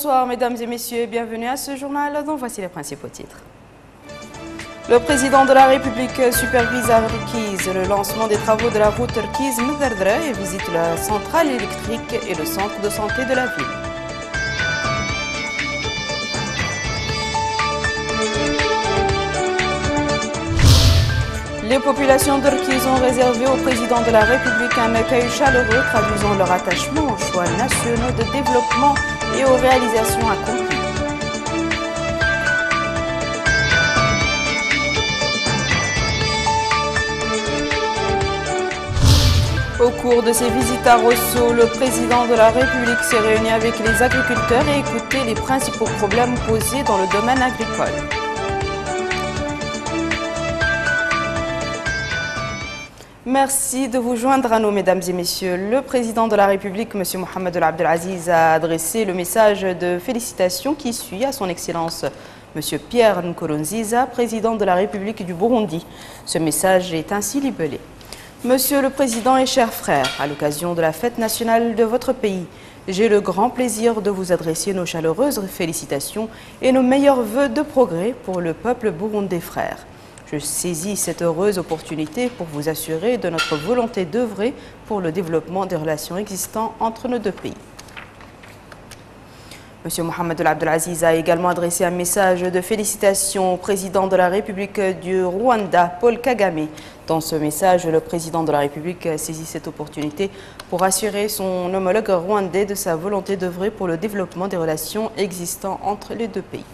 Bonsoir mesdames et messieurs et bienvenue à ce journal dont voici les principaux titres. Le président de la République supervise à Rkiz le lancement des travaux de la route Rkiz-Mderdra et visite la centrale électrique et le centre de santé de la ville. Les populations d'Rkiz ont réservé au président de la République un accueil chaleureux traduisant leur attachement aux choix nationaux de développement et aux réalisations accomplies. Au cours de ses visites à Rosso, le président de la République s'est réuni avec les agriculteurs et écouté les principaux problèmes posés dans le domaine agricole. Merci de vous joindre à nous, mesdames et messieurs. Le président de la République, M. Mohamed Abdelaziz, a adressé le message de félicitations qui suit à son Excellence M. Pierre Nkurunziza, président de la République du Burundi. Ce message est ainsi libellé. Monsieur le Président et chers frères, à l'occasion de la fête nationale de votre pays, j'ai le grand plaisir de vous adresser nos chaleureuses félicitations et nos meilleurs vœux de progrès pour le peuple burundais frère. Je saisis cette heureuse opportunité pour vous assurer de notre volonté d'œuvrer pour le développement des relations existantes entre nos deux pays. M. Mohamed Abdelaziz a également adressé un message de félicitations au président de la République du Rwanda, Paul Kagame. Dans ce message, le président de la République saisit cette opportunité pour assurer son homologue rwandais de sa volonté d'œuvrer pour le développement des relations existantes entre les deux pays.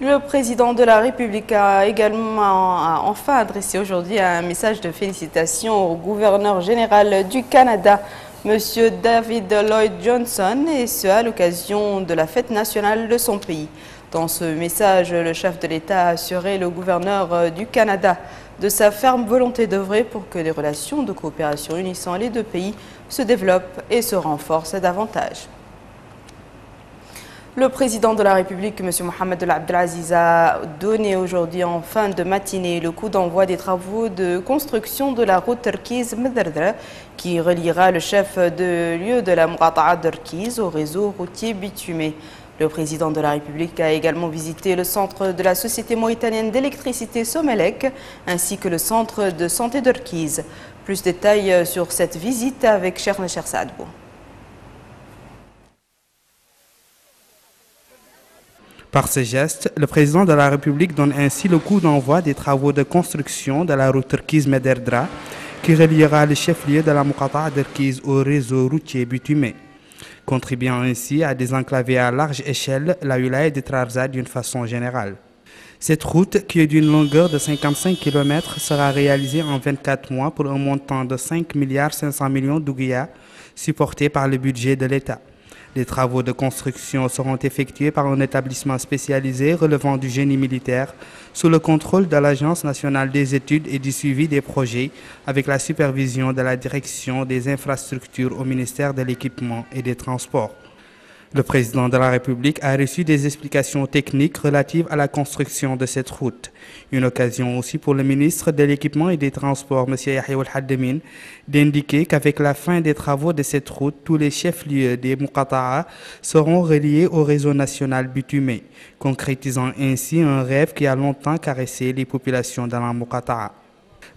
Le président de la République a également enfin adressé aujourd'hui un message de félicitations au gouverneur général du Canada, M. David Lloyd Johnson, et ce à l'occasion de la fête nationale de son pays. Dans ce message, le chef de l'État a assuré le gouverneur du Canada de sa ferme volonté d'œuvrer pour que les relations de coopération unissant les deux pays se développent et se renforcent davantage. Le président de la République, M. Mohamed Abdelaziz, a donné aujourd'hui en fin de matinée le coup d'envoi des travaux de construction de la route Rkiz-Mderdra qui reliera le chef de lieu de la Muqata'a d'Rkiz au réseau routier bitumé. Le président de la République a également visité le centre de la Société mauritanienne d'électricité Somelec ainsi que le centre de santé d'Rkiz. Plus de détails sur cette visite avec Cher Saadbou. Par ce geste, le président de la République donne ainsi le coup d'envoi des travaux de construction de la route Rkiz-Mderdra qui reliera le chef-lieu de la Muqata'a d'Rkiz au réseau routier bitumé, contribuant ainsi à désenclaver à large échelle la wilaya de Trarza d'une façon générale. Cette route, qui est d'une longueur de 55 km, sera réalisée en 24 mois pour un montant de 5,5 milliards d'ouguiya, supporté par le budget de l'État. Les travaux de construction seront effectués par un établissement spécialisé relevant du génie militaire sous le contrôle de l'Agence nationale des études et du suivi des projets avec la supervision de la direction des infrastructures au ministère de l'Équipement et des Transports. Le président de la République a reçu des explications techniques relatives à la construction de cette route. Une occasion aussi pour le ministre de l'Équipement et des Transports, M. Yahya Ould-Haddemin, d'indiquer qu'avec la fin des travaux de cette route, tous les chefs-lieux des Muqata'a seront reliés au réseau national bitumé, concrétisant ainsi un rêve qui a longtemps caressé les populations de la Muqata'a.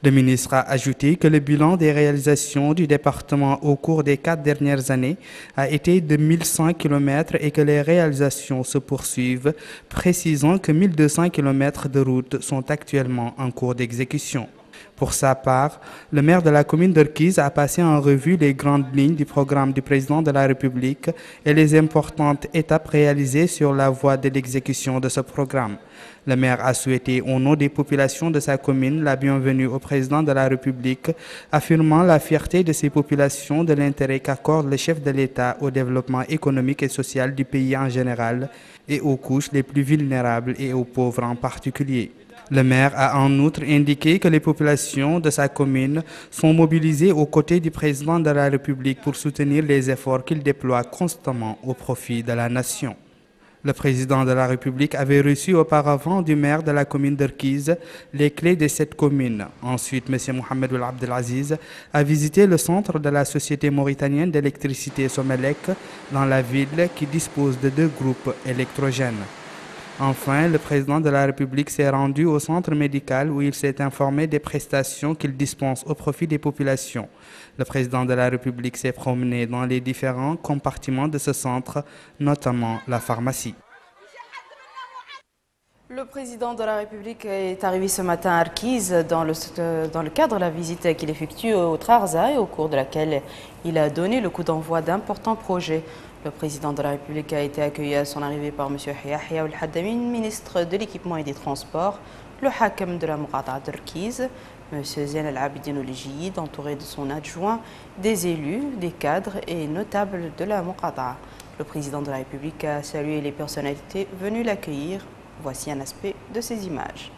Le ministre a ajouté que le bilan des réalisations du département au cours des 4 dernières années a été de 1100 km et que les réalisations se poursuivent, précisant que 1200 km de routes sont actuellement en cours d'exécution. Pour sa part, le maire de la commune d'Rkiz a passé en revue les grandes lignes du programme du président de la République et les importantes étapes réalisées sur la voie de l'exécution de ce programme. Le maire a souhaité, au nom des populations de sa commune, la bienvenue au président de la République, affirmant la fierté de ces populations de l'intérêt qu'accorde le chef de l'État au développement économique et social du pays en général et aux couches les plus vulnérables et aux pauvres en particulier. Le maire a en outre indiqué que les populations de sa commune sont mobilisées aux côtés du président de la République pour soutenir les efforts qu'il déploie constamment au profit de la nation. Le président de la République avait reçu auparavant du maire de la commune d'Erkiz les clés de cette commune. Ensuite, M. Mohamed Ould Abdelaziz a visité le centre de la Société mauritanienne d'électricité Somelec dans la ville qui dispose de 2 groupes électrogènes. Enfin, le président de la République s'est rendu au centre médical où il s'est informé des prestations qu'il dispense au profit des populations. Le président de la République s'est promené dans les différents compartiments de ce centre, notamment la pharmacie. Le président de la République est arrivé ce matin à Arkiz dans le cadre de la visite qu'il effectue au Trarza et au cours de laquelle il a donné le coup d'envoi d'importants projets. Le président de la République a été accueilli à son arrivée par M. Yahya Ould Haddamin, ministre de l'Équipement et des Transports, le Hakam de la Muqata'a d'Arkiz, M. Zain Al-Abidine Ould, entouré de son adjoint, des élus, des cadres et notables de la Muqata'a. Le président de la République a salué les personnalités venues l'accueillir. Voici un aspect de ces images.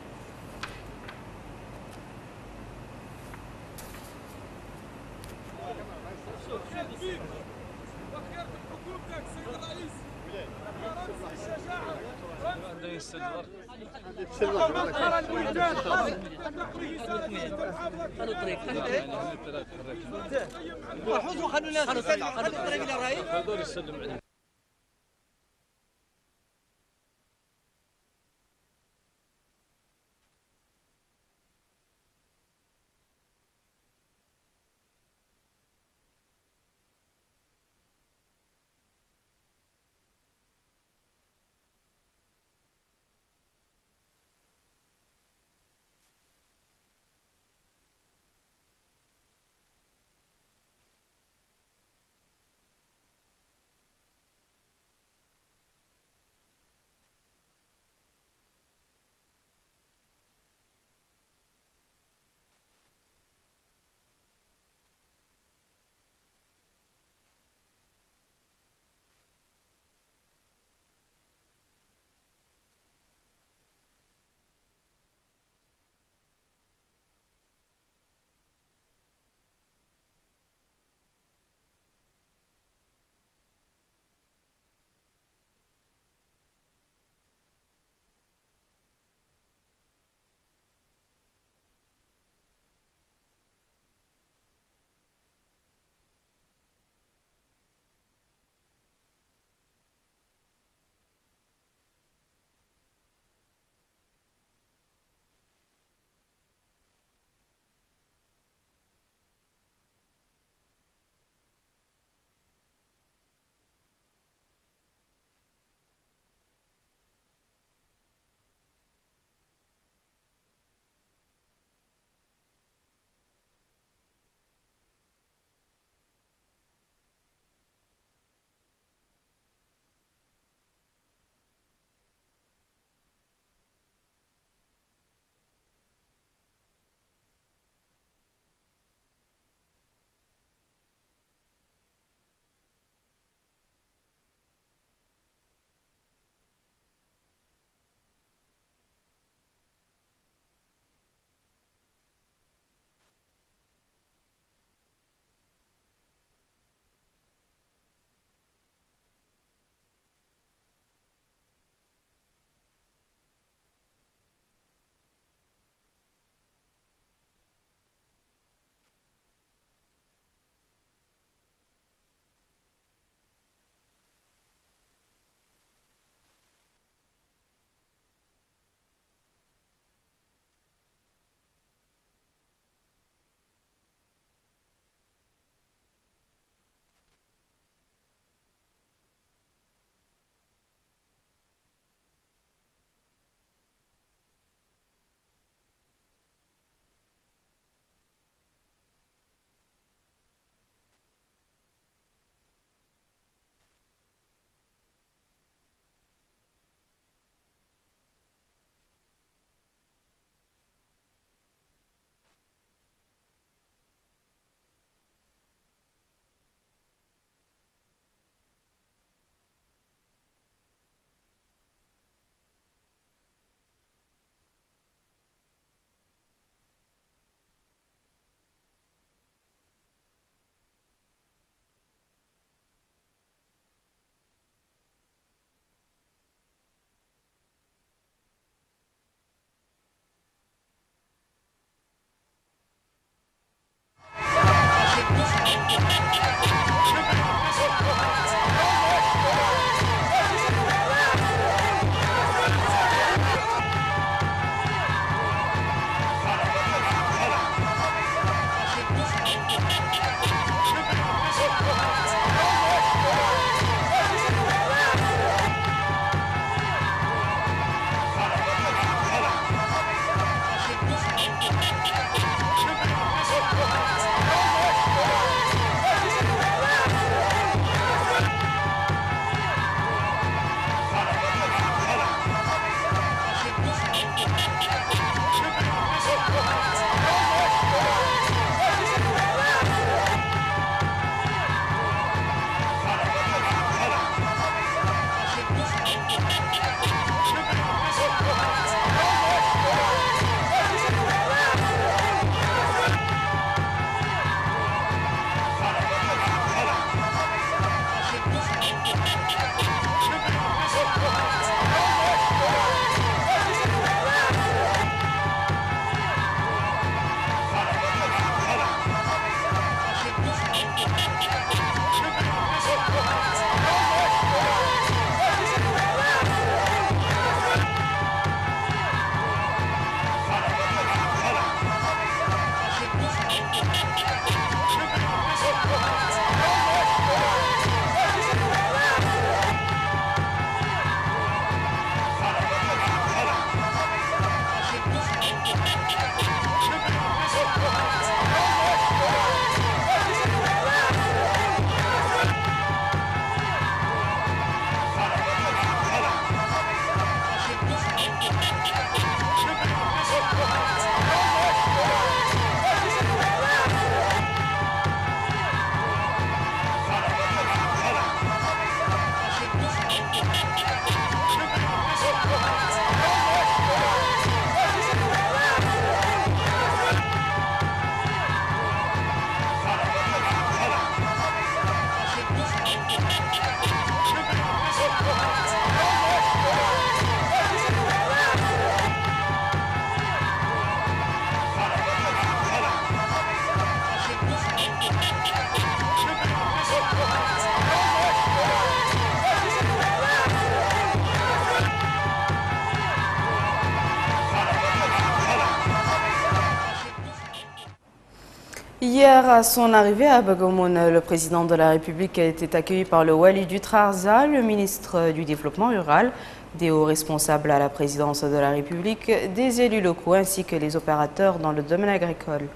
Hier, à son arrivée à Bagomoun, le président de la République a été accueilli par le Wali du Trarza, le ministre du Développement rural, des hauts responsables à la présidence de la République, des élus locaux ainsi que les opérateurs dans le domaine agricole.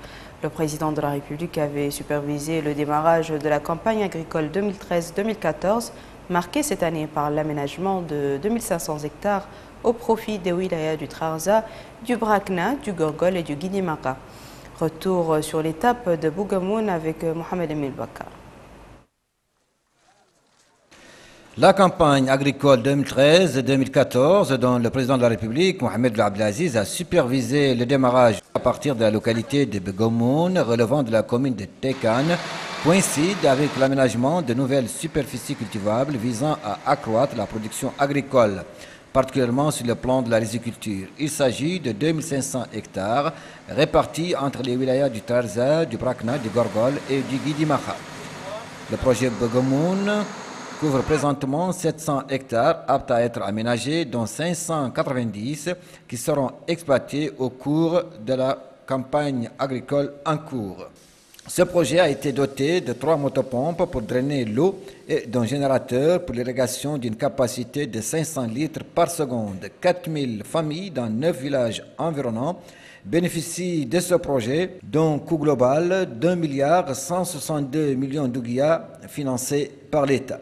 Le président de la République avait supervisé le démarrage de la campagne agricole 2013-2014, marquée cette année par l'aménagement de 2500 hectares au profit des wilayas du Trarza, du Brakna, du Gorgol et du Guinimaka. Retour sur l'étape de Bougamoun avec Mohamed Emil Bakar. La campagne agricole 2013-2014, dont le président de la République, Mohamed Abdelaziz, a supervisé le démarrage à partir de la localité de Bougamoun, relevant de la commune de Tekan, coïncide avec l'aménagement de nouvelles superficies cultivables visant à accroître la production agricole, particulièrement sur le plan de la riziculture. Il s'agit de 2500 hectares répartis entre les wilayas du Trarza, du Brakna, du Gorgol et du Guidimaha. Le projet Bougamoun couvre présentement 700 hectares aptes à être aménagés, dont 590 qui seront exploités au cours de la campagne agricole en cours. Ce projet a été doté de 3 motopompes pour drainer l'eau et d'un générateur pour l'irrigation d'une capacité de 500 litres par seconde. 4000 familles dans 9 villages environnants bénéficient de ce projet, dont coût global d'1,162 milliard d'ouguiya financé par l'État.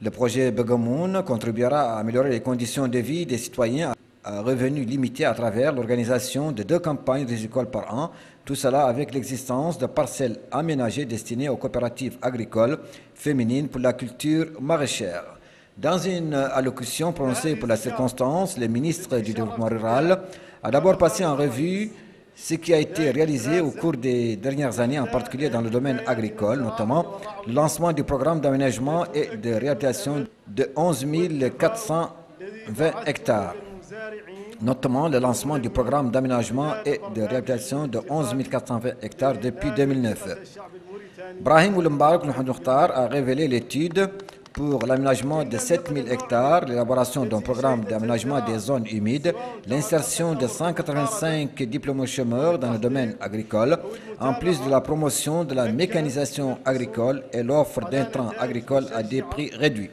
Le projet Bougamoun contribuera à améliorer les conditions de vie des citoyens à revenus limités à travers l'organisation de 2 campagnes rizicoles par an, tout cela avec l'existence de parcelles aménagées destinées aux coopératives agricoles féminines pour la culture maraîchère. Dans une allocution prononcée pour la circonstance, le ministre du Développement rural a d'abord passé en revue ce qui a été réalisé au cours des dernières années, en particulier dans le domaine agricole, notamment le lancement du programme d'aménagement et de réhabilitation de 11 420 hectares. Notamment le lancement du programme d'aménagement et de réhabilitation de 11 420 hectares depuis 2009. Brahim Oulembarak Mokhtar a révélé l'étude pour l'aménagement de 7000 hectares, l'élaboration d'un programme d'aménagement des zones humides, l'insertion de 185 diplômés chômeurs dans le domaine agricole, en plus de la promotion de la mécanisation agricole et l'offre d'intrants agricoles à des prix réduits.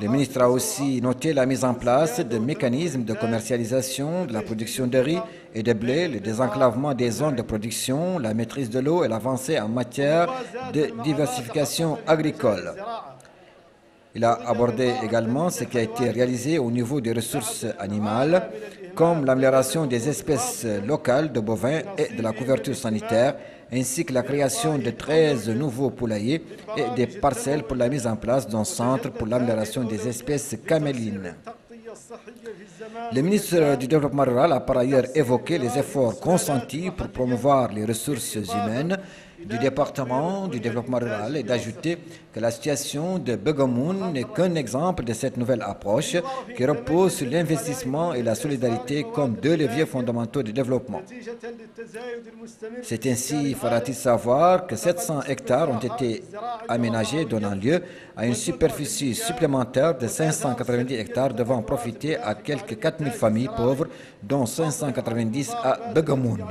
Le ministre a aussi noté la mise en place de mécanismes de commercialisation de la production de riz et de blé, le désenclavement des zones de production, la maîtrise de l'eau et l'avancée en matière de diversification agricole. Il a abordé également ce qui a été réalisé au niveau des ressources animales, comme l'amélioration des espèces locales de bovins et de la couverture sanitaire, ainsi que la création de 13 nouveaux poulaillers et des parcelles pour la mise en place d'un centre pour l'amélioration des espèces camélines. Le ministre du Développement rural a par ailleurs évoqué les efforts consentis pour promouvoir les ressources humaines du département du développement rural et d'ajouter que la situation de Bougamoun n'est qu'un exemple de cette nouvelle approche qui repose sur l'investissement et la solidarité comme 2 leviers fondamentaux du développement. C'est ainsi, fera-t-il savoir, que 700 hectares ont été aménagés, donnant lieu à une superficie supplémentaire de 590 hectares devant profiter à quelques 4000 familles pauvres, dont 590 à Bougamoun.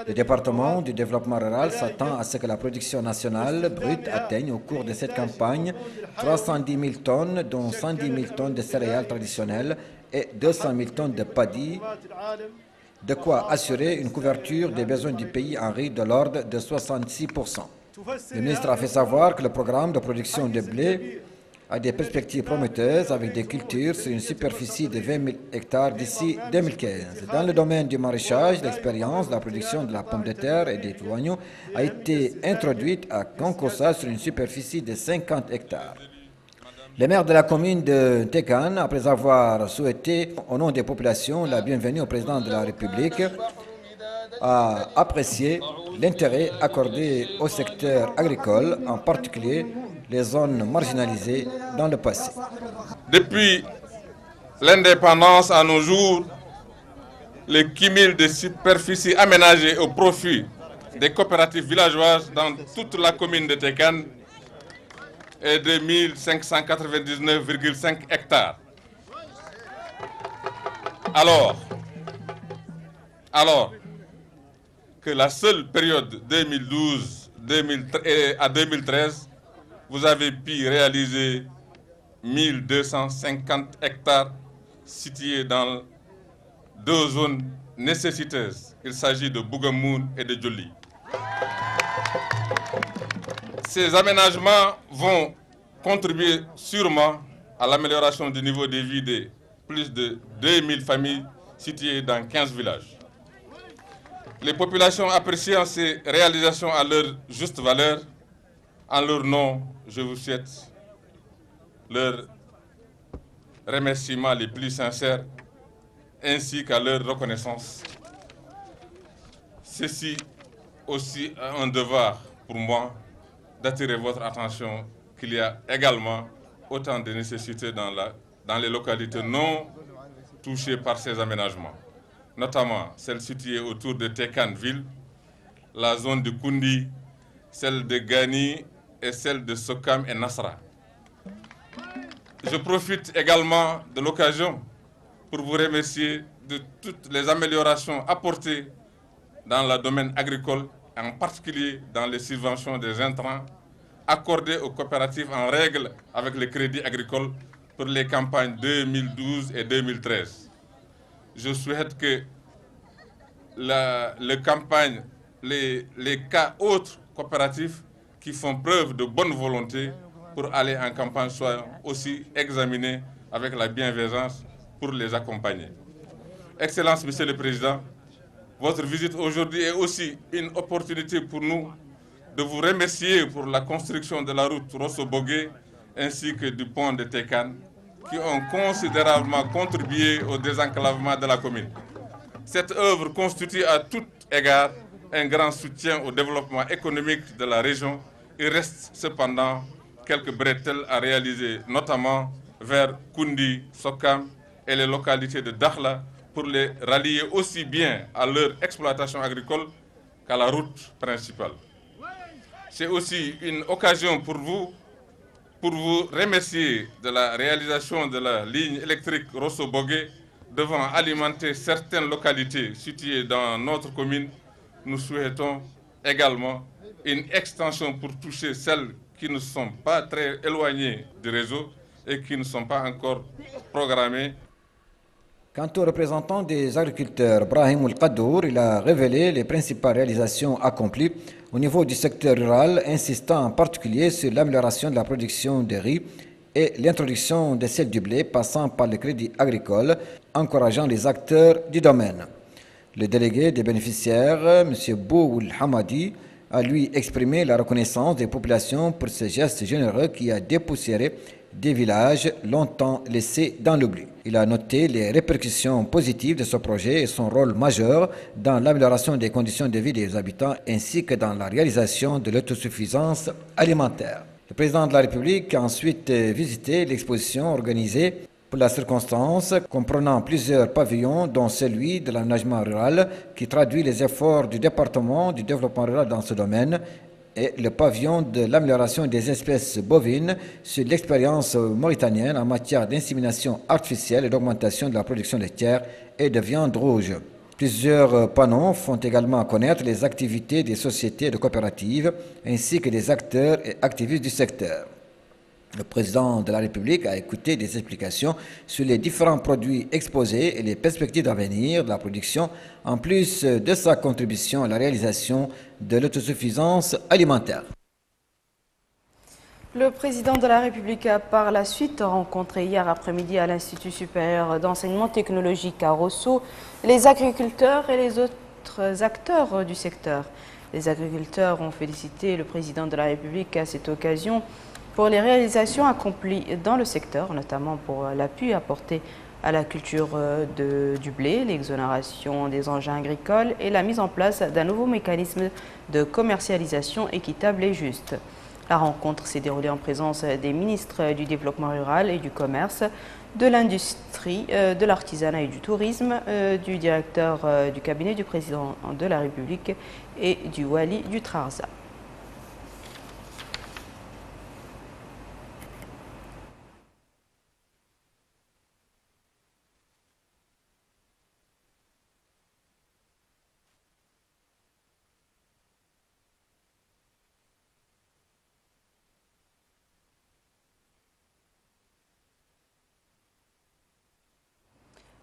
Le département du développement rural s'attend à ce que la production nationale brute atteigne au cours de cette campagne 310 000 tonnes, dont 110 000 tonnes de céréales traditionnelles et 200 000 tonnes de paddy, de quoi assurer une couverture des besoins du pays en riz de l'ordre de 66%. Le ministre a fait savoir que le programme de production de blé a des perspectives prometteuses avec des cultures sur une superficie de 20 000 hectares d'ici 2015. Dans le domaine du maraîchage, l'expérience de la production de la pomme de terre et des oignons a été introduite à Kankossa sur une superficie de 50 hectares. Le maire de la commune de Tekan, après avoir souhaité, au nom des populations, la bienvenue au président de la République, a apprécié l'intérêt accordé au secteur agricole, en particulier les zones marginalisées dans le passé. Depuis l'indépendance à nos jours, le cumul de superficies aménagées au profit des coopératives villageoises dans toute la commune de Tekan est de 1599,5 hectares. Alors, que la seule période 2012 à 2013, vous avez pu réaliser 1250 hectares situés dans deux zones nécessiteuses. Il s'agit de Bougamoun et de Djoli. Ces aménagements vont contribuer sûrement à l'amélioration du niveau de vie de plus de 2000 familles situées dans 15 villages. Les populations appréciant ces réalisations à leur juste valeur, en leur nom, je vous souhaite leurs remerciements les plus sincères ainsi qu'à leur reconnaissance. Ceci aussi un devoir pour moi d'attirer votre attention qu'il y a également autant de nécessités dans les localités non touchées par ces aménagements, notamment celles situées autour de Tekanville, la zone de Koundi, celle de Gani et celle de Sokam et Nasra. Je profite également de l'occasion pour vous remercier de toutes les améliorations apportées dans le domaine agricole, en particulier dans les subventions des intrants accordées aux coopératives en règle avec le crédit agricole pour les campagnes 2012 et 2013. Je souhaite que les cas autres coopératifs qui font preuve de bonne volonté pour aller en campagne soient aussi examinés avec la bienveillance pour les accompagner. Excellence, Monsieur le Président, votre visite aujourd'hui est aussi une opportunité pour nous de vous remercier pour la construction de la route Rosso-Bogué ainsi que du pont de Tekan qui ont considérablement contribué au désenclavement de la commune. Cette œuvre constitue à tout égard un grand soutien au développement économique de la région. Il reste cependant quelques bretelles à réaliser, notamment vers Koundi, Sokam et les localités de Dakhla pour les rallier aussi bien à leur exploitation agricole qu'à la route principale. C'est aussi une occasion pour vous remercier de la réalisation de la ligne électrique Rosso-Bogué devant alimenter certaines localités situées dans notre commune. Nous souhaitons également une extension pour toucher celles qui ne sont pas très éloignées du réseau et qui ne sont pas encore programmées. Quant au représentant des agriculteurs, Brahim Oul-Qadour, il a révélé les principales réalisations accomplies au niveau du secteur rural, insistant en particulier sur l'amélioration de la production de riz et l'introduction des sels du blé passant par le crédit agricole, encourageant les acteurs du domaine. Le délégué des bénéficiaires, M. Bououl Hamadi, a lui exprimé la reconnaissance des populations pour ce geste généreux qui a dépoussiéré des villages longtemps laissés dans l'oubli. Il a noté les répercussions positives de ce projet et son rôle majeur dans l'amélioration des conditions de vie des habitants ainsi que dans la réalisation de l'autosuffisance alimentaire. Le président de la République a ensuite visité l'exposition organisée pour la circonstance, comprenant plusieurs pavillons, dont celui de l'aménagement rural, qui traduit les efforts du département du développement rural dans ce domaine, et le pavillon de l'amélioration des espèces bovines sur l'expérience mauritanienne en matière d'insémination artificielle et d'augmentation de la production laitière et de viande rouge. Plusieurs panneaux font également connaître les activités des sociétés de coopératives ainsi que des acteurs et activistes du secteur. Le président de la République a écouté des explications sur les différents produits exposés et les perspectives d'avenir de la production, en plus de sa contribution à la réalisation de l'autosuffisance alimentaire. Le président de la République a par la suite rencontré hier après-midi à l'Institut supérieur d'enseignement technologique à Rosso les agriculteurs et les autres acteurs du secteur. Les agriculteurs ont félicité le président de la République à cette occasion pour les réalisations accomplies dans le secteur, notamment pour l'appui apporté à la culture du blé, l'exonération des engins agricoles et la mise en place d'un nouveau mécanisme de commercialisation équitable et juste. La rencontre s'est déroulée en présence des ministres du Développement rural et du Commerce, de l'Industrie, de l'Artisanat et du Tourisme, du directeur du cabinet du président de la République et du Wali du Trarza.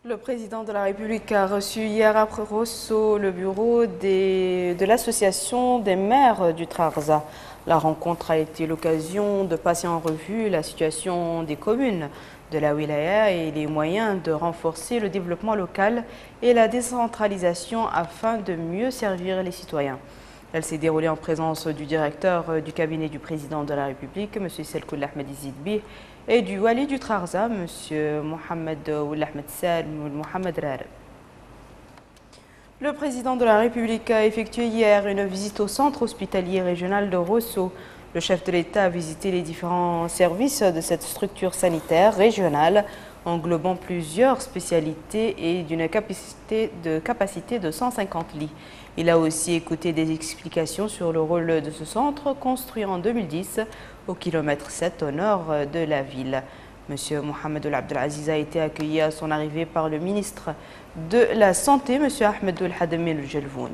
Le président de la République a reçu hier après Rosso le bureau de l'association des maires du Trarza. La rencontre a été l'occasion de passer en revue la situation des communes de la wilaya et les moyens de renforcer le développement local et la décentralisation afin de mieux servir les citoyens. Elle s'est déroulée en présence du directeur du cabinet du président de la République, M. Selkoul Ahmed Izidbi, et du wali du Trarza, M. Mohamed Ahmed Salm Mohamed Rare. Le président de la République a effectué hier une visite au centre hospitalier régional de Rosso. Le chef de l'État a visité les différents services de cette structure sanitaire régionale, englobant plusieurs spécialités et d'une capacité de 150 lits. Il a aussi écouté des explications sur le rôle de ce centre construit en 2010 au kilomètre 7 au nord de la ville. Monsieur Mohamed Abdelaziz a été accueilli à son arrivée par le ministre de la Santé, M. Ahmed Hadamil Jelvoun.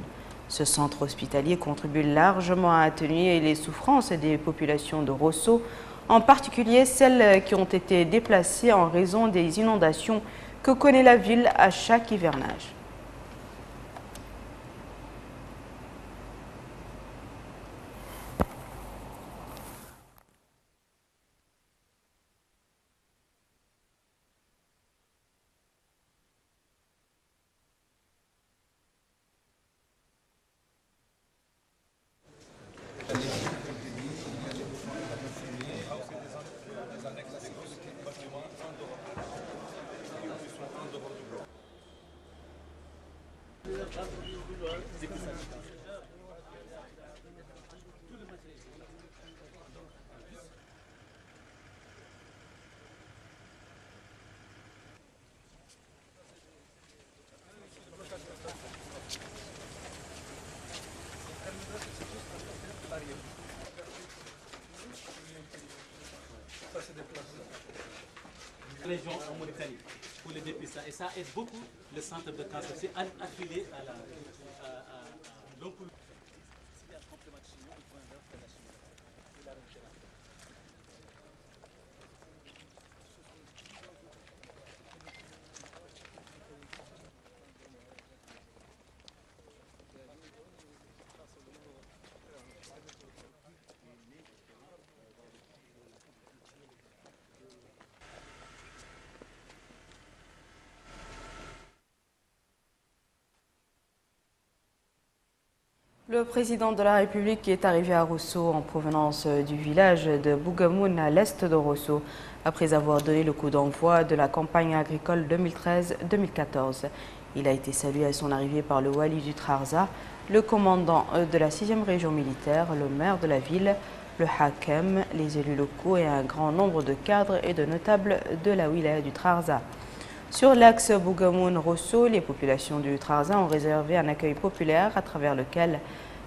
Ce centre hospitalier contribue largement à atténuer les souffrances des populations de Rosso, en particulier celles qui ont été déplacées en raison des inondations que connaît la ville à chaque hivernage. Région en Mauritanie pour le dépistage et ça aide beaucoup le centre de cancer. C'est affilié à la l'oncle. Le président de la République est arrivé à Rosso en provenance du village de Bougamoun à l'est de Rosso, après avoir donné le coup d'envoi de la campagne agricole 2013-2014. Il a été salué à son arrivée par le wali du Trarza, le commandant de la 6e région militaire, le maire de la ville, le hakem, les élus locaux et un grand nombre de cadres et de notables de la wilaya du Trarza. Sur l'axe Bougamoun-Rosso, les populations du Trarza ont réservé un accueil populaire à travers lequel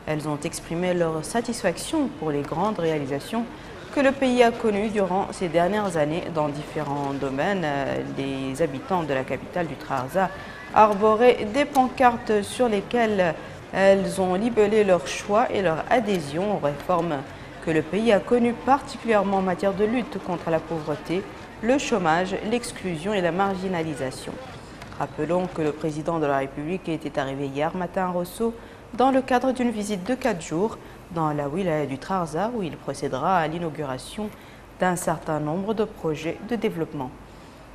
elles ont exprimé leur satisfaction pour les grandes réalisations que le pays a connues durant ces dernières années dans différents domaines. Les habitants de la capitale du Trarza arboraient des pancartes sur lesquelles elles ont libellé leur choix et leur adhésion aux réformes que le pays a connues, particulièrement en matière de lutte contre la pauvreté, le chômage, l'exclusion et la marginalisation. Rappelons que le président de la République était arrivé hier matin à Rosso dans le cadre d'une visite de 4 jours dans la wilaya du Trarza où il procédera à l'inauguration d'un certain nombre de projets de développement.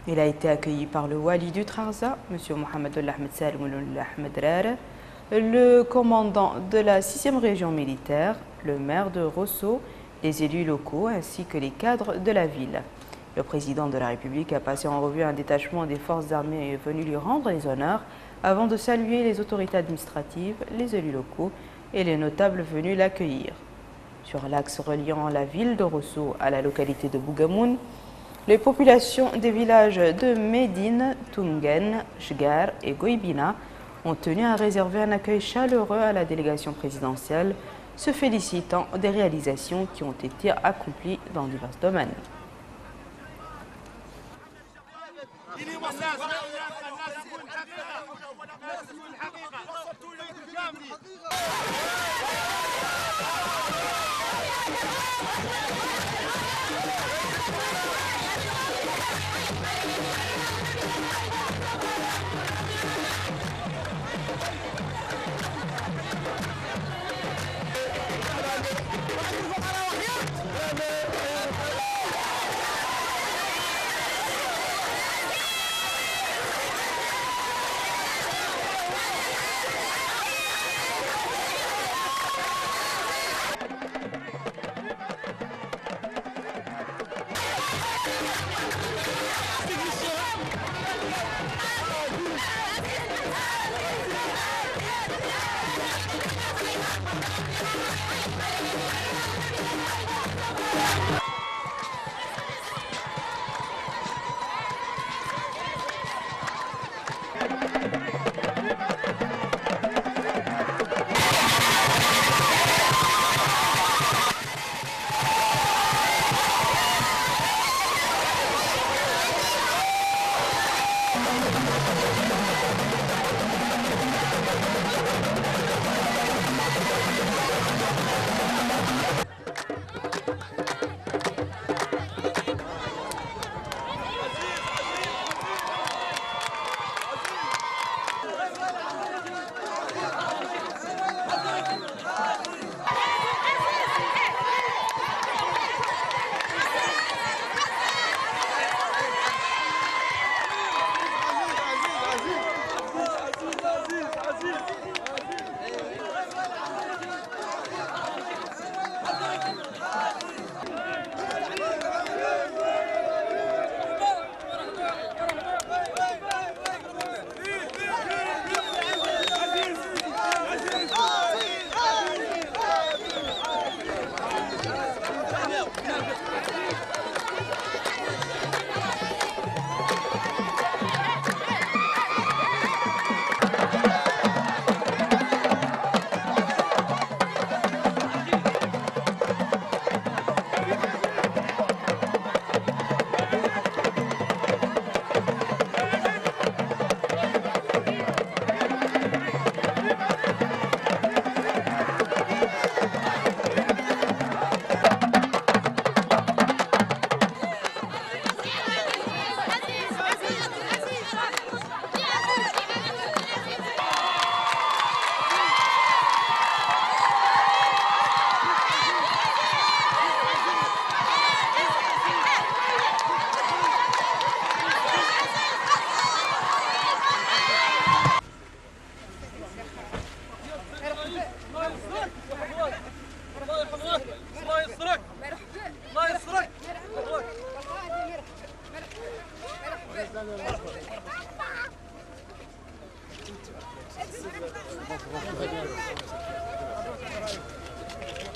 Il a été accueilli par le wali du Trarza, M. Mohamed Ahmed Salm Ahmed Rare, le commandant de la 6e région militaire, le maire de Rosso, les élus locaux ainsi que les cadres de la ville. Le président de la République a passé en revue un détachement des forces armées venu lui rendre les honneurs avant de saluer les autorités administratives, les élus locaux et les notables venus l'accueillir. Sur l'axe reliant la ville de Rosso à la localité de Bougamoun, les populations des villages de Médine, Tungen, Shgar et Goibina ont tenu à réserver un accueil chaleureux à la délégation présidentielle, se félicitant des réalisations qui ont été accomplies dans divers domaines.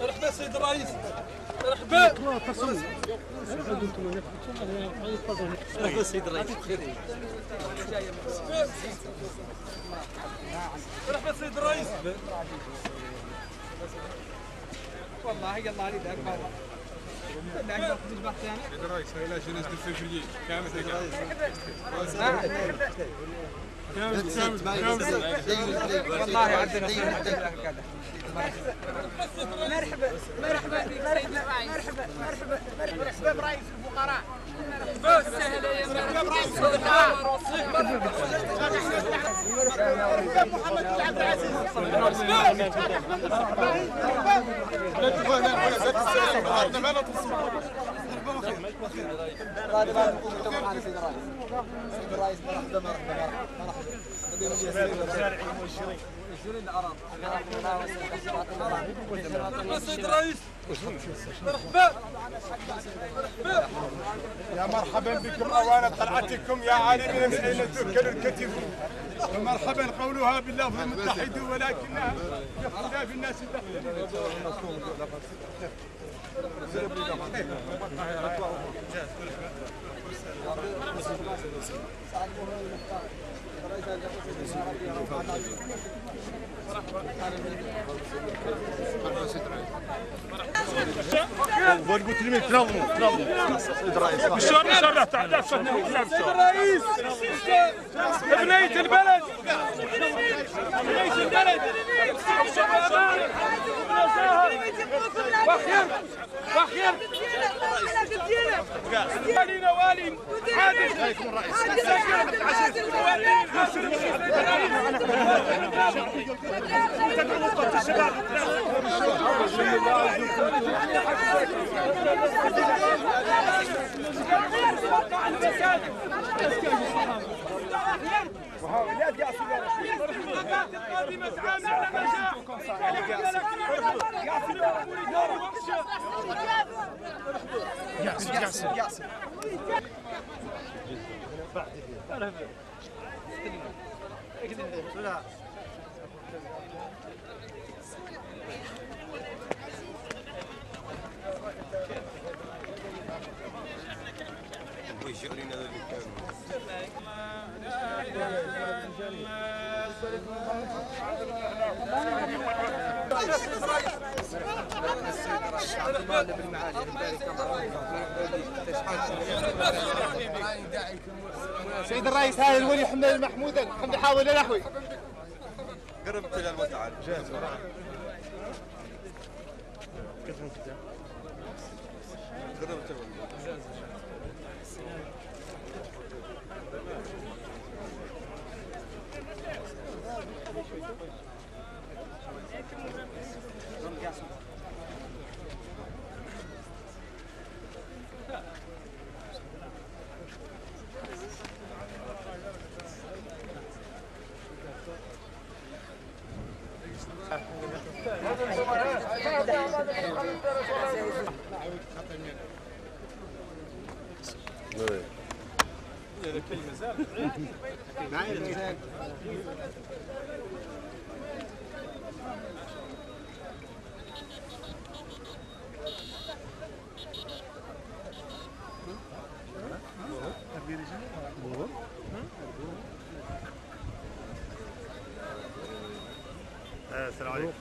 مرحبا سيد الرئيس. مرحبا. مرحبا سيد الرئيس. مرحبا سيد الرئيس. والله يلا علي ذاك مرة. سيد الرئيس هاي لا جنازة الفجرية كامل والله عندنا مرحبا مرحبا مرحبا مرحبا برئيس الفقراء. سهلا يا مرحبا برئيس الفقراء. مرحبا محمد بن عبد العزيز. سيد الرئيس مرحبا. يا مرحبا بكم اوان طلعتكم يا عالمين من اين تؤكل الكتف. ومرحبا قولها باللفظ المتحد ولكنها باختلاف الناس الداخلين. قلت لي تنظموا سيد الرئيس. بالشارع تعال سيد الرئيس. بنية البلد. بنية البلد. بخير بخير. والينا والي عادل. سيد الرئيس هذا الولي حمد محمودا حمد حاول نحوي قربت الى المتعه جاهز قربت السلام عليكم.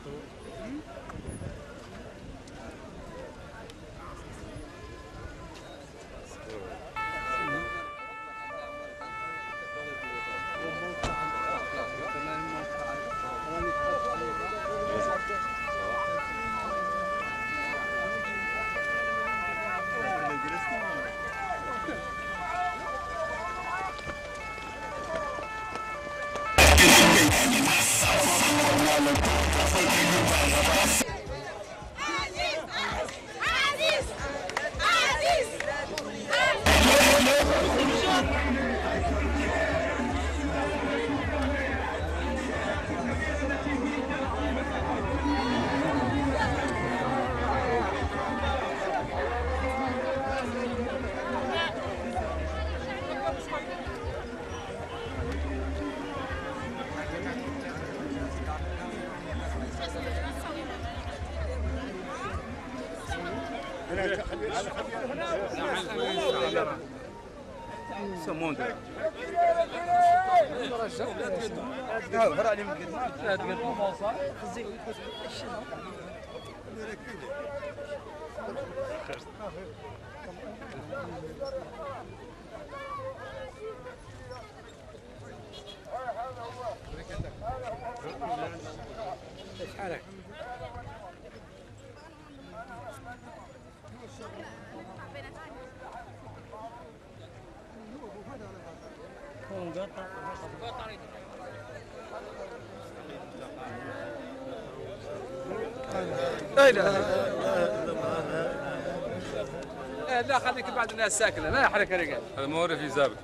لا خليك بعد الناس ساكنه لا يحرك رجال هذا موري في زابل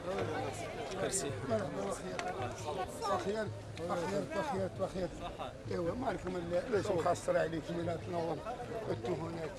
كرسي بخير ايوا ما لكم ليش مخسر عليكم ولا تنور التهونات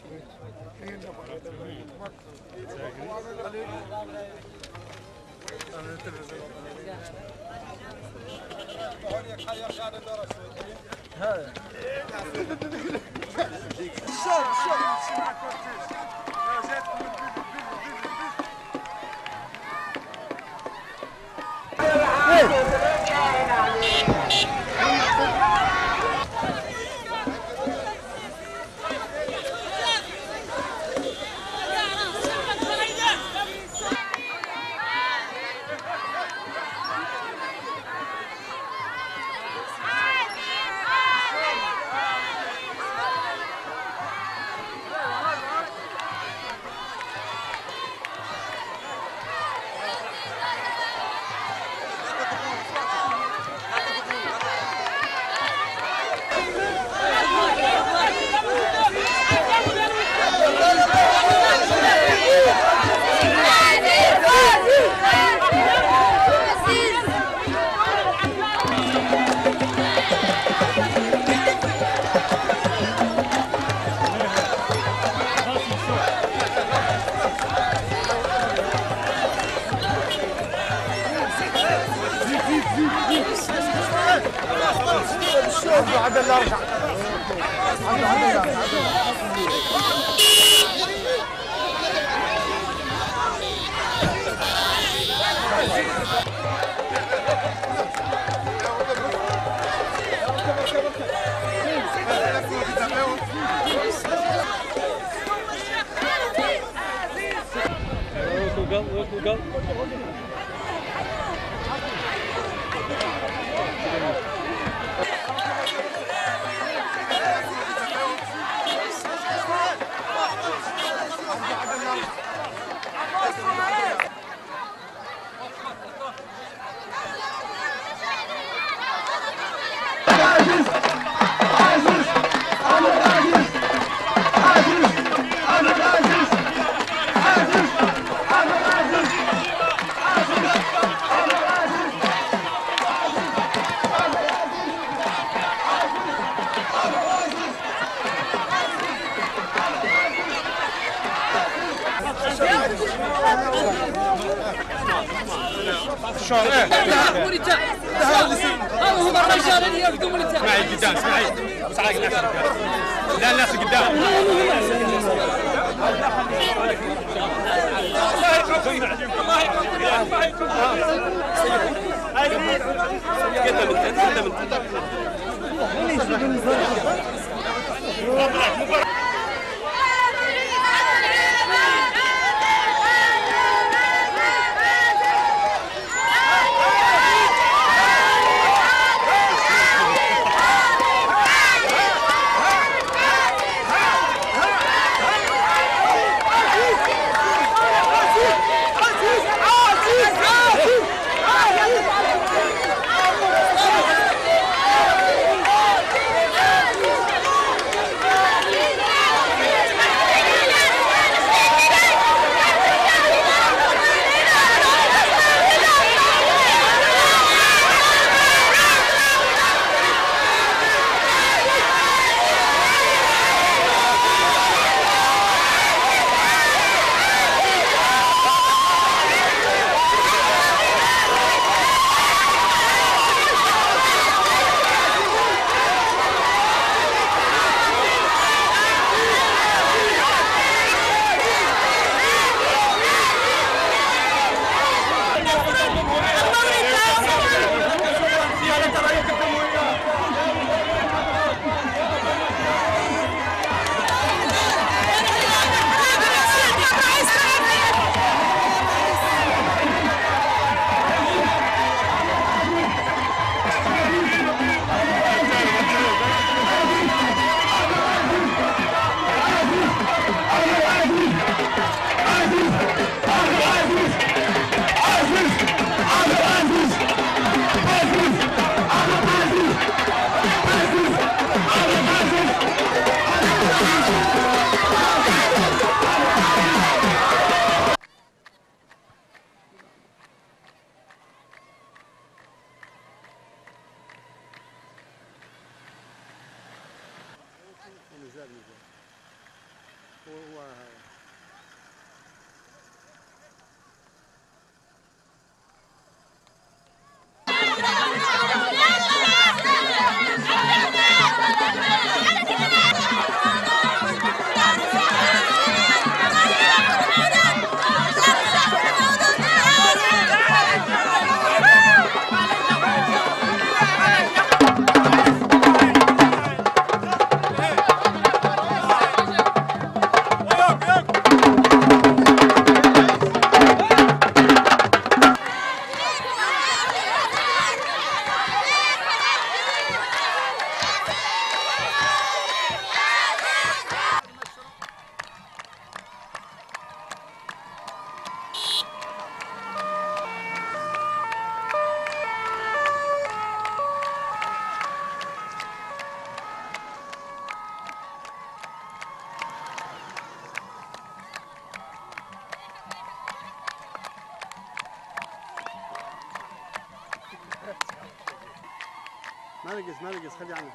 اسمعي قدام اسمعي اسمعي لا الناس قدام Yeah! ما نقص خلي عنه.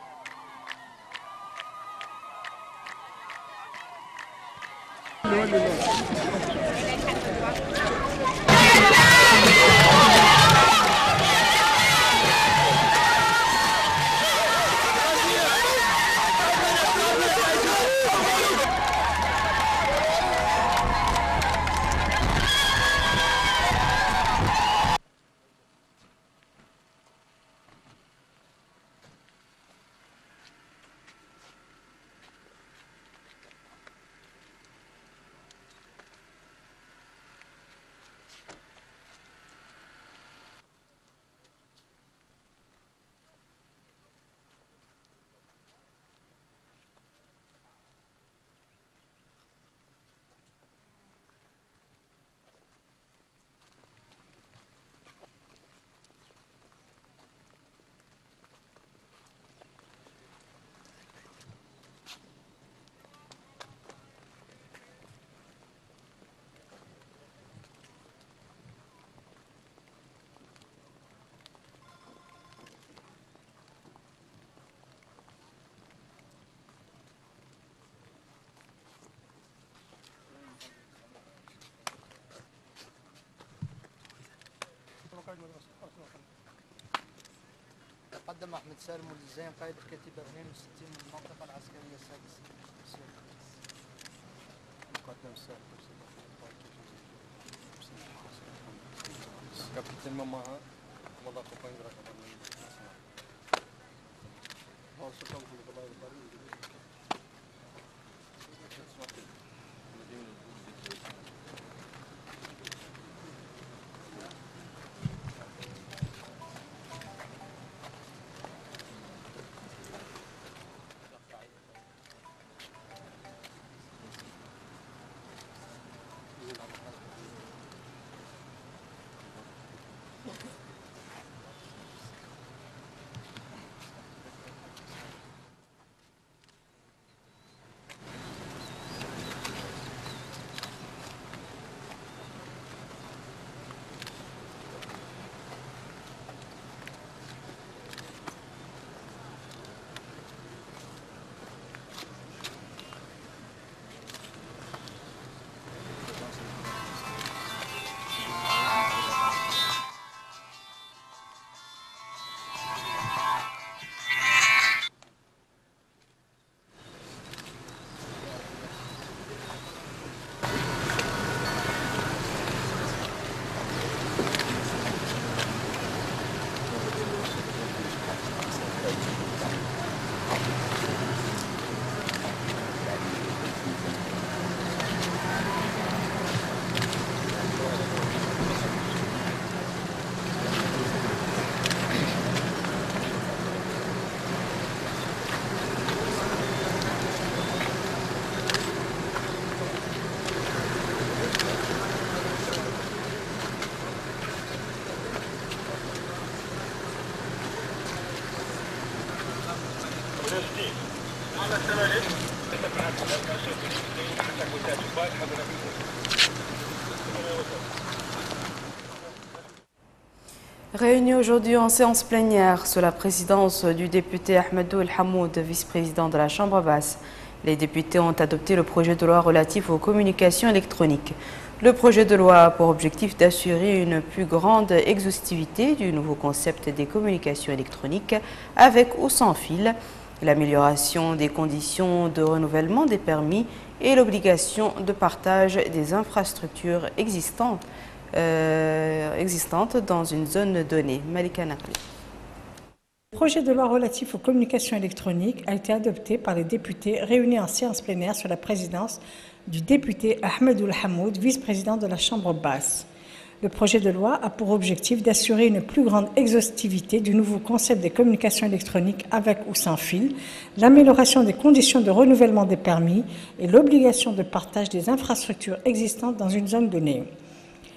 قدم أحمد سالم والزين قائد الكتيبة 62 من المنطقة العسكرية السادسة. مقدم سالم كابتن ماما والله كوباين Réunis aujourd'hui en séance plénière sous la présidence du député Ahmedou El Hamoud, vice-président de la Chambre basse, Les députés ont adopté le projet de loi relatif aux communications électroniques. Le projet de loi a pour objectif d'assurer une plus grande exhaustivité du nouveau concept des communications électroniques avec ou sans fil, l'amélioration des conditions de renouvellement des permis et l'obligation de partage des infrastructures existantes dans une zone donnée. Malika Nakli. Le projet de loi relatif aux communications électroniques a été adopté par les députés réunis en séance plénière sur la présidence du député Ahmedoul Hamoud, vice-président de la Chambre basse. Le projet de loi a pour objectif d'assurer une plus grande exhaustivité du nouveau concept des communications électroniques avec ou sans fil, l'amélioration des conditions de renouvellement des permis et l'obligation de partage des infrastructures existantes dans une zone donnée.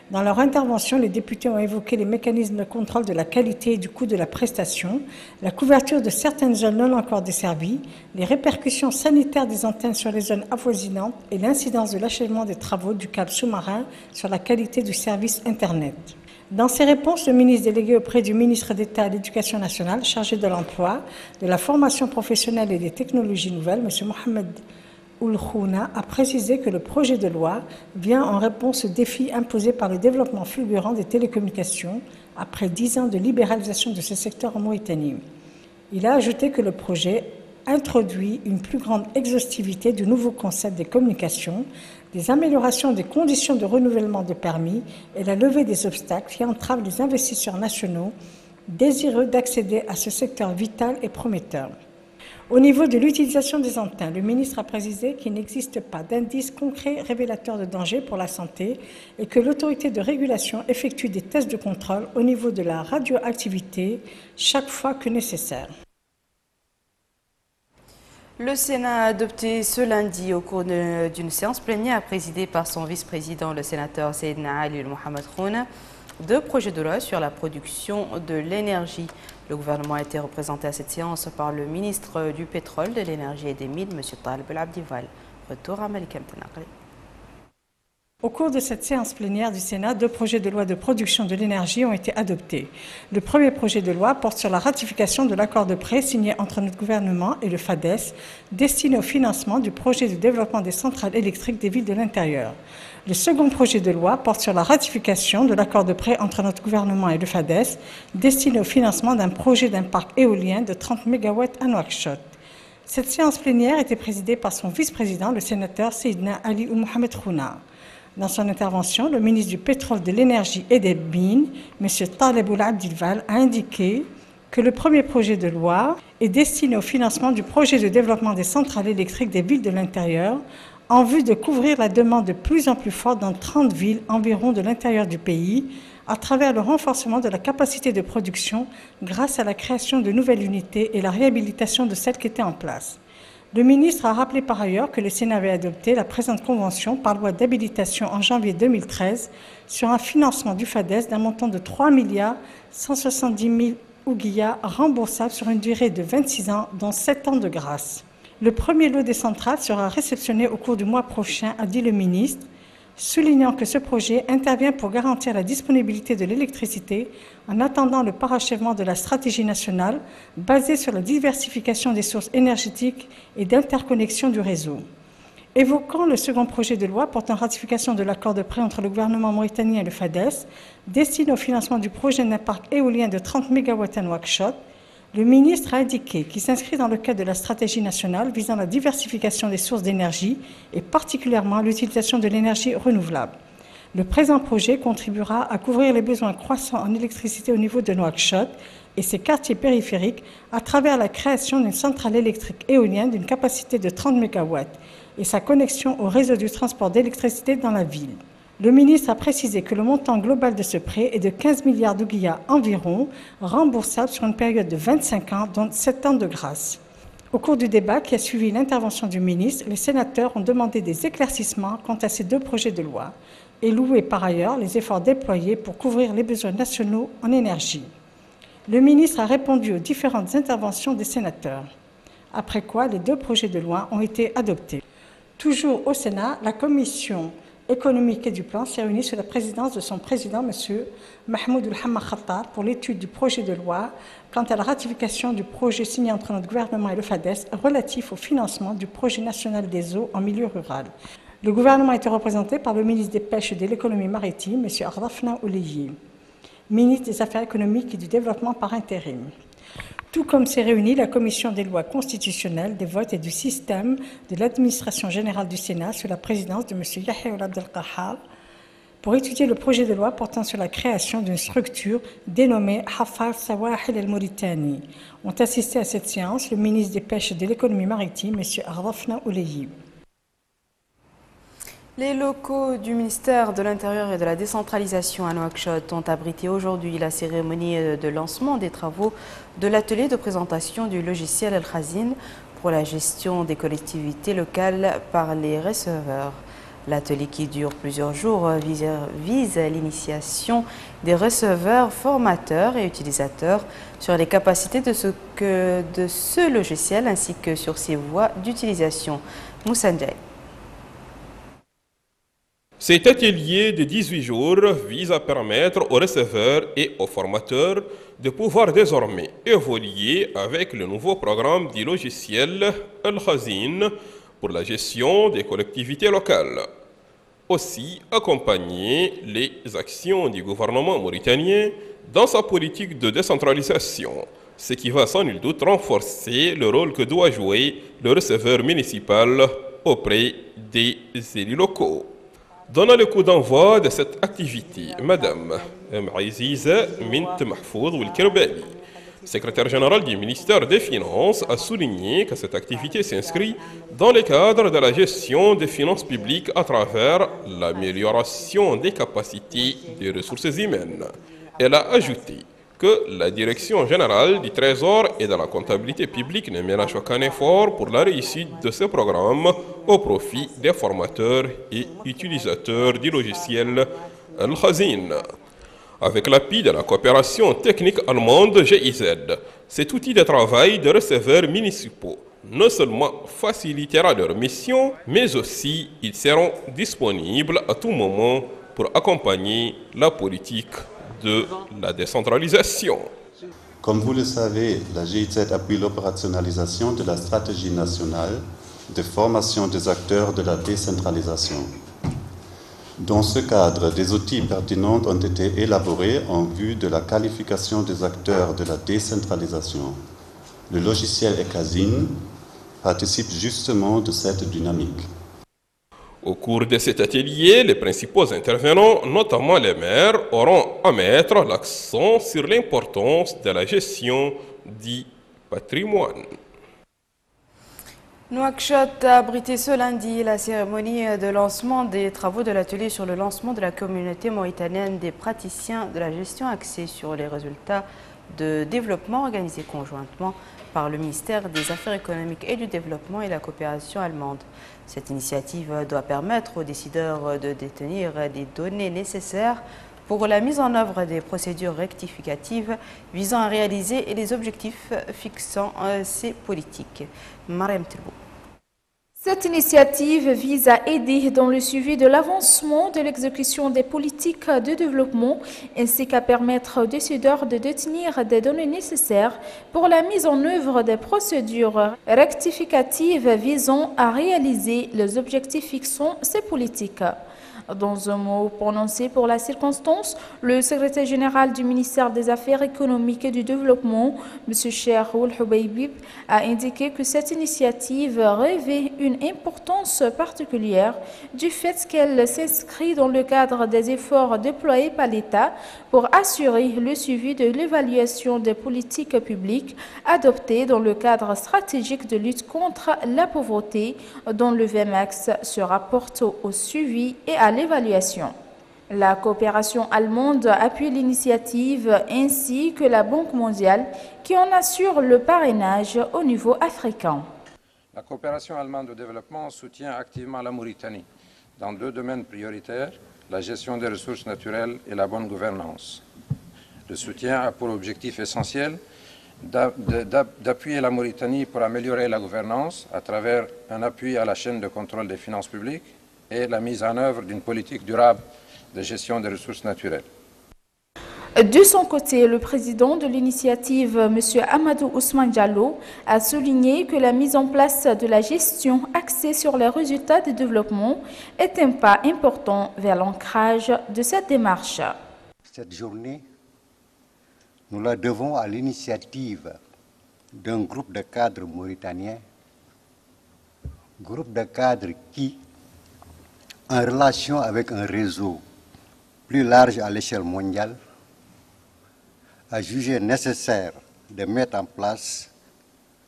Dans leur intervention, les députés ont évoqué les mécanismes de contrôle de la qualité et du coût de la prestation, la couverture de certaines zones non encore desservies, les répercussions sanitaires des antennes sur les zones avoisinantes et l'incidence de l'achèvement des travaux du câble sous-marin sur la qualité du service Internet. Dans ses réponses, le ministre délégué auprès du ministre d'État à l'Éducation nationale, chargé de l'emploi, de la formation professionnelle et des technologies nouvelles, M. Mohamed Oulkhouna, a précisé que le projet de loi vient en réponse aux défis imposés par le développement fulgurant des télécommunications après 10 ans de libéralisation de ce secteur en Mauritanie. Il a ajouté que le projet introduit une plus grande exhaustivité du nouveau concept des communications, des améliorations des conditions de renouvellement de permis et la levée des obstacles qui entravent les investisseurs nationaux désireux d'accéder à ce secteur vital et prometteur. Au niveau de l'utilisation des antennes, le ministre a précisé qu'il n'existe pas d'indices concrets révélateurs de danger pour la santé et que l'autorité de régulation effectue des tests de contrôle au niveau de la radioactivité chaque fois que nécessaire. Le Sénat a adopté ce lundi au cours d'une séance plénière présidée par son vice-président, le sénateur Seydna Ali Mohamed Khouna, deux projets de loi sur la production de l'énergie. Le gouvernement a été représenté à cette séance par le ministre du Pétrole, de l'Énergie et des Mines, M. Taleb El Abdival. Retour à Malika Mtenaqli. Au cours de cette séance plénière du Sénat, deux projets de loi de production de l'énergie ont été adoptés. Le premier projet de loi porte sur la ratification de l'accord de prêt signé entre notre gouvernement et le FADES, destiné au financement du projet de développement des centrales électriques des villes de l'intérieur. Le second projet de loi porte sur la ratification de l'accord de prêt entre notre gouvernement et le FADES, destiné au financement d'un projet d'un parc éolien de 30 MW à Nouakchott. Cette séance plénière était présidée par son vice-président, le sénateur Seydna Ali Mohamed Khouna. Dans son intervention, le ministre du Pétrole, de l'Énergie et des Mines, M. Taleb El Abdival, a indiqué que le premier projet de loi est destiné au financement du projet de développement des centrales électriques des villes de l'intérieur en vue de couvrir la demande de plus en plus forte dans 30 villes environ de l'intérieur du pays à travers le renforcement de la capacité de production grâce à la création de nouvelles unités et la réhabilitation de celles qui étaient en place. Le ministre a rappelé par ailleurs que le Sénat avait adopté la présente convention par loi d'habilitation en janvier 2013 sur un financement du FADES d'un montant de 3 170 000 ouguiyas remboursables sur une durée de 26 ans, dont 7 ans de grâce. Le premier lot des centrales sera réceptionné au cours du mois prochain, a dit le ministre, soulignant que ce projet intervient pour garantir la disponibilité de l'électricité en attendant le parachèvement de la stratégie nationale basée sur la diversification des sources énergétiques et d'interconnexion du réseau. Évoquant le second projet de loi portant ratification de l'accord de prêt entre le gouvernement mauritanien et le FADES, destiné au financement du projet d'un parc éolien de 30 MW à Nouakchott, le ministre a indiqué qu'il s'inscrit dans le cadre de la stratégie nationale visant la diversification des sources d'énergie et particulièrement l'utilisation de l'énergie renouvelable. Le présent projet contribuera à couvrir les besoins croissants en électricité au niveau de Nouakchott et ses quartiers périphériques à travers la création d'une centrale électrique éolienne d'une capacité de 30 MW et sa connexion au réseau du transport d'électricité dans la ville. Le ministre a précisé que le montant global de ce prêt est de 15 milliards d'ouguiyas environ, remboursables sur une période de 25 ans, dont 7 ans de grâce. Au cours du débat qui a suivi l'intervention du ministre, les sénateurs ont demandé des éclaircissements quant à ces deux projets de loi et loué par ailleurs les efforts déployés pour couvrir les besoins nationaux en énergie. Le ministre a répondu aux différentes interventions des sénateurs, après quoi les deux projets de loi ont été adoptés. Toujours au Sénat, la commission économique et du plan s'est réunie sous la présidence de son président, M. Mahmoud El-Hamma Khattar, pour l'étude du projet de loi quant à la ratification du projet signé entre notre gouvernement et le FADES relatif au financement du projet national des eaux en milieu rural. Le gouvernement a été représenté par le ministre des Pêches et de l'économie maritime, M. Arrafna Ouliyi, ministre des Affaires économiques et du développement par intérim. Tout comme s'est réunie la commission des lois constitutionnelles, des votes et du système de l'administration générale du Sénat sous la présidence de M. Yahya Ould Abdel Qahar pour étudier le projet de loi portant sur la création d'une structure dénommée Hafar Sawahil el-Mauritanie. Ont assisté à cette séance le ministre des Pêches et de l'économie maritime, M. Arrafna Ouliyi. Les locaux du ministère de l'Intérieur et de la décentralisation à Nouakchott ont abrité aujourd'hui la cérémonie de lancement des travaux de l'atelier de présentation du logiciel Al-Khazin pour la gestion des collectivités locales par les receveurs. L'atelier qui dure plusieurs jours vise l'initiation des receveurs, formateurs et utilisateurs sur les capacités de ce logiciel ainsi que sur ses voies d'utilisation. Moussa Ndiaye. Cet atelier de 18 jours vise à permettre aux receveurs et aux formateurs de pouvoir désormais évoluer avec le nouveau programme du logiciel Al-Khazin pour la gestion des collectivités locales. Aussi accompagner les actions du gouvernement mauritanien dans sa politique de décentralisation, ce qui va sans nul doute renforcer le rôle que doit jouer le receveur municipal auprès des élus locaux. Donnant le coup d'envoi de cette activité, Madame Maiziza Mint Mahfoud Ouelkerbali, secrétaire générale du ministère des Finances, a souligné que cette activité s'inscrit dans le cadre de la gestion des finances publiques à travers l'amélioration des capacités des ressources humaines. Elle a ajouté que la Direction générale du Trésor et de la comptabilité publique ne ménage aucun effort pour la réussite de ce programme au profit des formateurs et utilisateurs du logiciel Al-Khazin. Avec l'appui de la coopération technique allemande GIZ, cet outil de travail de receveurs municipaux non seulement facilitera leur mission, mais aussi ils seront disponibles à tout moment pour accompagner la politique de la décentralisation. Comme vous le savez, la GIZ appuie l'opérationnalisation de la stratégie nationale de formation des acteurs de la décentralisation. Dans ce cadre, des outils pertinents ont été élaborés en vue de la qualification des acteurs de la décentralisation. Le logiciel Al-Khazin participe justement de cette dynamique. Au cours de cet atelier, les principaux intervenants, notamment les maires, auront à mettre l'accent sur l'importance de la gestion du patrimoine. Nouakchott a abrité ce lundi la cérémonie de lancement des travaux de l'atelier sur le lancement de la communauté mauritanienne des praticiens de la gestion axée sur les résultats de développement organisé conjointement par le ministère des Affaires économiques et du développement et la coopération allemande. Cette initiative doit permettre aux décideurs de détenir les données nécessaires pour la mise en œuvre des procédures rectificatives visant à réaliser les objectifs fixant ces politiques. Mariam Tilbou. Cette initiative vise à aider dans le suivi de l'avancement de l'exécution des politiques de développement ainsi qu'à permettre aux décideurs de détenir des données nécessaires pour la mise en œuvre des procédures rectificatives visant à réaliser les objectifs fixant ces politiques. Dans un mot prononcé pour la circonstance, le secrétaire général du ministère des Affaires économiques et du développement, M. Cheikh Ould Houbaybib, a indiqué que cette initiative revêt une importance particulière du fait qu'elle s'inscrit dans le cadre des efforts déployés par l'État pour assurer le suivi de l'évaluation des politiques publiques adoptées dans le cadre stratégique de lutte contre la pauvreté, dont le 20 axe se rapporte au suivi et à l'évaluation. La coopération allemande appuie l'initiative ainsi que la Banque mondiale qui en assure le parrainage au niveau africain. La coopération allemande de développement soutient activement la Mauritanie dans deux domaines prioritaires, la gestion des ressources naturelles et la bonne gouvernance. Le soutien a pour objectif essentiel d'appuyer la Mauritanie pour améliorer la gouvernance à travers un appui à la chaîne de contrôle des finances publiques, et la mise en œuvre d'une politique durable de gestion des ressources naturelles. De son côté, le président de l'initiative, M. Amadou Ousmane Diallo, a souligné que la mise en place de la gestion axée sur les résultats du développement est un pas important vers l'ancrage de cette démarche. Cette journée, nous la devons à l'initiative d'un groupe de cadres mauritaniens, groupe de cadres qui, en relation avec un réseau plus large à l'échelle mondiale, a jugé nécessaire de mettre en place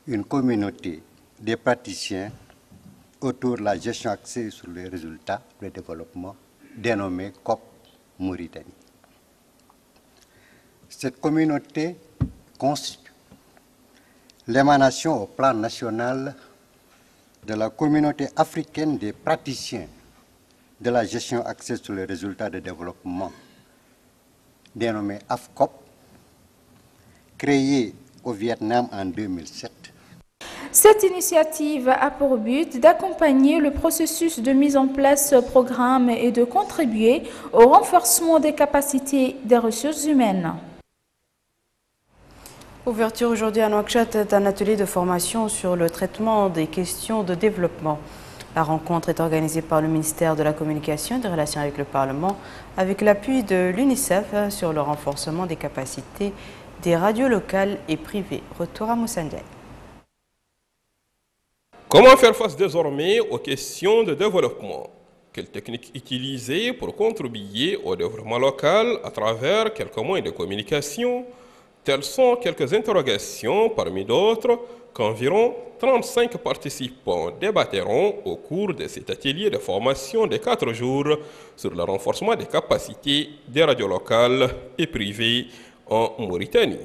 une communauté des praticiens autour de la gestion axée sur les résultats du développement, dénommée COP Mauritanie. Cette communauté constitue l'émanation au plan national de la communauté africaine des praticiens de la gestion axée sur les résultats de développement, dénommée AFCOP, créée au Vietnam en 2007. Cette initiative a pour but d'accompagner le processus de mise en place de programmes et de contribuer au renforcement des capacités des ressources humaines. Ouverture aujourd'hui à Nouakchott d'un atelier de formation sur le traitement des questions de développement. La rencontre est organisée par le ministère de la Communication et des Relations avec le Parlement avec l'appui de l'UNICEF sur le renforcement des capacités des radios locales et privées. Retour à Moussandiaï. Comment faire face désormais aux questions de développement? Quelles techniques utiliser pour contribuer au développement local à travers quelques moyens de communication? Telles sont quelques interrogations parmi d'autres qu'environ 35 participants débattront au cours de cet atelier de formation de 4 jours sur le renforcement des capacités des radios locales et privées en Mauritanie.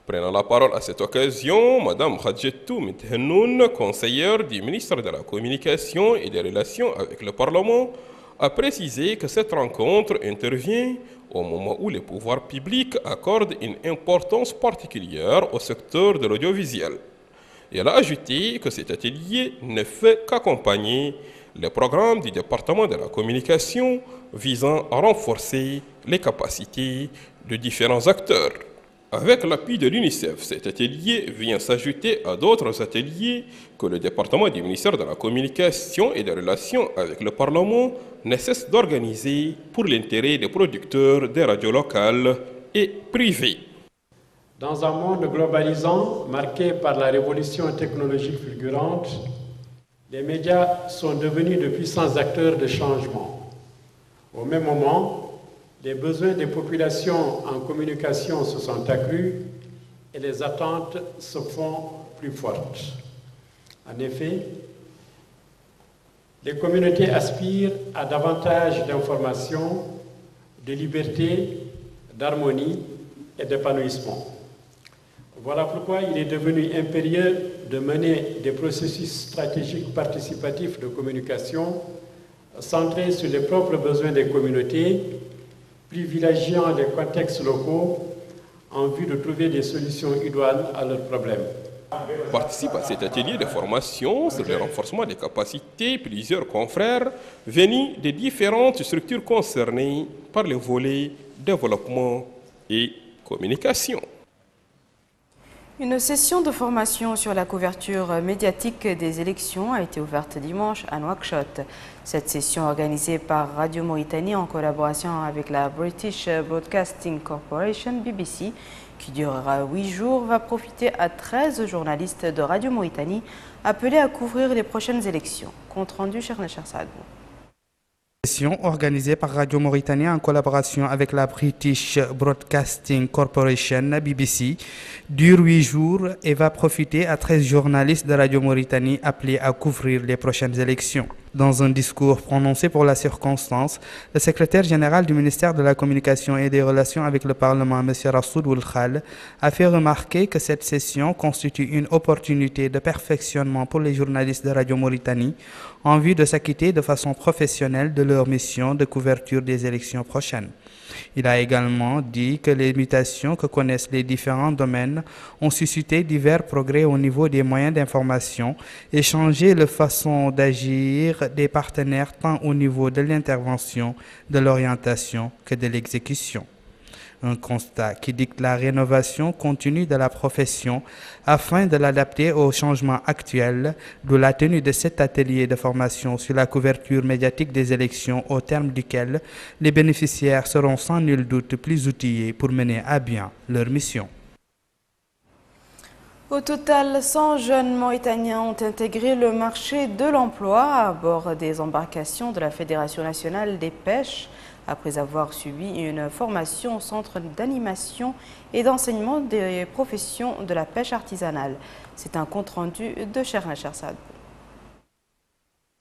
Prenant la parole à cette occasion, Mme Khadjetou Mithenoun, conseillère du ministre de la Communication et des Relations avec le Parlement, a précisé que cette rencontre intervient au moment où les pouvoirs publics accordent une importance particulière au secteur de l'audiovisuel. Elle a ajouté que cet atelier ne fait qu'accompagner les programmes du département de la communication visant à renforcer les capacités de différents acteurs. Avec l'appui de l'UNICEF, cet atelier vient s'ajouter à d'autres ateliers que le département du ministère de la Communication et des Relations avec le Parlement ne cesse d'organiser pour l'intérêt des producteurs des radios locales et privées. Dans un monde globalisant, marqué par la révolution technologique fulgurante, les médias sont devenus de puissants acteurs de changement. Au même moment, les besoins des populations en communication se sont accrus et les attentes se font plus fortes. En effet, les communautés aspirent à davantage d'informations, de liberté, d'harmonie et d'épanouissement. Voilà pourquoi il est devenu impérieux de mener des processus stratégiques participatifs de communication centrés sur les propres besoins des communautés, privilégiant les contextes locaux en vue de trouver des solutions idoines à leurs problèmes. Participent à cet atelier de formation sur le renforcement des capacités plusieurs confrères venus des différentes structures concernées par les volets développement et communication. Une session de formation sur la couverture médiatique des élections a été ouverte dimanche à Nouakchott. Cette session organisée par Radio Mauritanie en collaboration avec la British Broadcasting Corporation, BBC, qui durera 8 jours, va profiter à 13 journalistes de Radio Mauritanie appelés à couvrir les prochaines élections. Compte rendu, Chernecher Saadou. Session organisée par Radio Mauritanie en collaboration avec la British Broadcasting Corporation, BBC, dure 8 jours et va profiter à 13 journalistes de Radio Mauritanie appelés à couvrir les prochaines élections. Dans un discours prononcé pour la circonstance, le secrétaire général du ministère de la Communication et des Relations avec le Parlement, M. Rassoul Oulkhal, a fait remarquer que cette session constitue une opportunité de perfectionnement pour les journalistes de Radio Mauritanie en vue de s'acquitter de façon professionnelle de leur mission de couverture des élections prochaines. Il a également dit que les mutations que connaissent les différents domaines ont suscité divers progrès au niveau des moyens d'information et changé la façon d'agir d'être des partenaires tant au niveau de l'intervention, de l'orientation que de l'exécution. Un constat qui dicte la rénovation continue de la profession afin de l'adapter aux changements actuels, d'où la tenue de cet atelier de formation sur la couverture médiatique des élections au terme duquel les bénéficiaires seront sans nul doute plus outillés pour mener à bien leur mission. Au total, 100 jeunes Mauritaniens ont intégré le marché de l'emploi à bord des embarcations de la Fédération nationale des pêches, après avoir suivi une formation au centre d'animation et d'enseignement des professions de la pêche artisanale. C'est un compte-rendu de Cherna Chersad.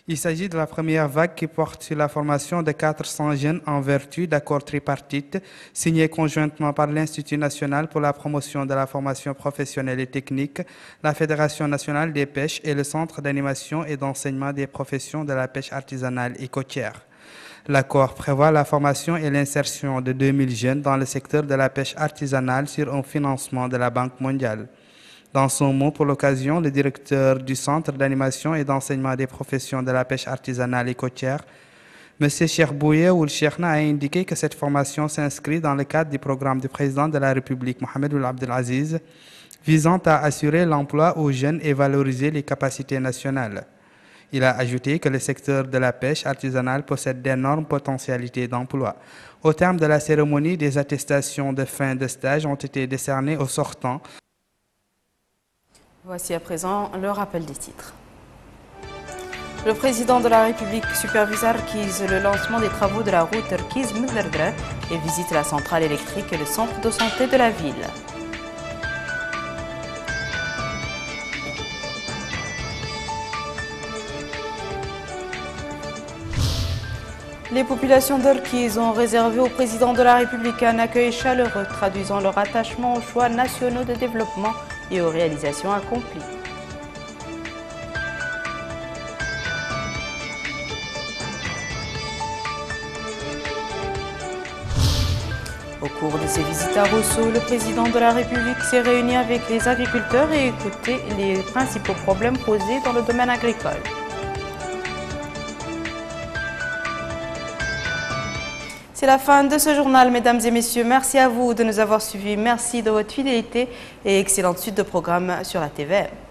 Il s'agit de la première vague qui porte sur la formation de 400 jeunes en vertu d'accords tripartites signés conjointement par l'Institut national pour la promotion de la formation professionnelle et technique, la Fédération nationale des pêches et le Centre d'animation et d'enseignement des professions de la pêche artisanale et côtière. L'accord prévoit la formation et l'insertion de 2000 jeunes dans le secteur de la pêche artisanale sur un financement de la Banque mondiale. Dans son mot pour l'occasion, le directeur du Centre d'animation et d'enseignement des professions de la pêche artisanale et côtière, M. Cheikh Bouye Ould Cheikhna, a indiqué que cette formation s'inscrit dans le cadre du programme du président de la République, Mohamed Ould Abdelaziz, visant à assurer l'emploi aux jeunes et valoriser les capacités nationales. Il a ajouté que le secteur de la pêche artisanale possède d'énormes potentialités d'emploi. Au terme de la cérémonie, des attestations de fin de stage ont été décernées aux sortants. Voici à présent le rappel des titres. Le président de la République supervise le lancement des travaux de la route Terkiz-Mderdra et visite la centrale électrique et le centre de santé de la ville. Les populations d'Orkiz ont réservé au président de la République un accueil chaleureux, traduisant leur attachement aux choix nationaux de développement et aux réalisations accomplies. Au cours de ses visites à Rosso, le président de la République s'est réuni avec les agriculteurs et écouté les principaux problèmes posés dans le domaine agricole. C'est la fin de ce journal, mesdames et messieurs. Merci à vous de nous avoir suivis. Merci de votre fidélité et excellente suite de programmes sur la TVM.